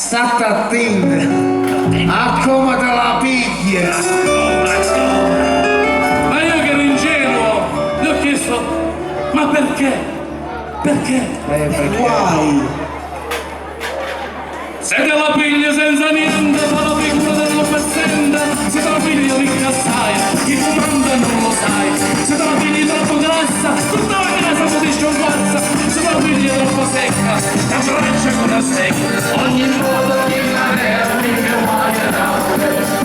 State attenti a come te la piglia. Ma io che ero ingenuo, gli ho chiesto, ma perché? Perché? Guai. Se te la pigli senza niente, fa la figura dello pezzente. Se te la pigli ricca assai, chi comanda non lo sai. Se te la pigli troppo grassa, tutta la casa ti sciolgazza. Se te la pigli troppo secca, ti abbraccia con la secca. Ogni modo di marea, we can wind it out.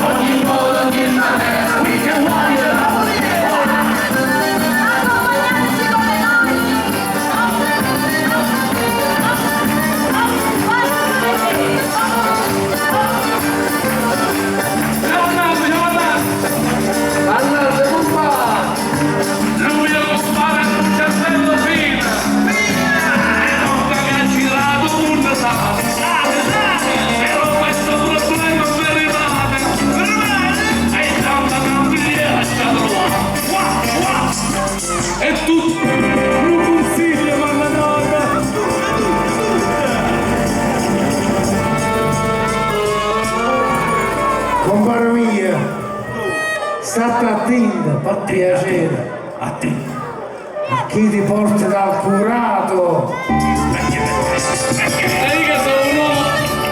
Ogni modo di marea, we can wind it out. Compare mia, state attento, per piacere. Attento. A chi ti porta dal curato? Lei che sono un uomo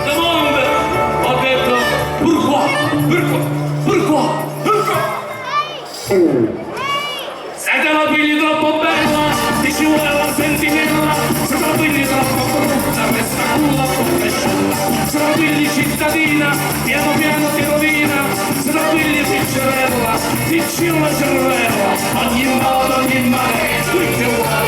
da mondo, ho detto pourquoi? Se te la pigli troppo bella, ti ci vuole la sentinella. Se te la pigli troppo brutta, questa culla confesciona. Se la pigli cittadina, piano piano ti rovina. Se la pigli piccerella, ti ci la cervella. Ogni modo, ogni mare, qui che vuoi.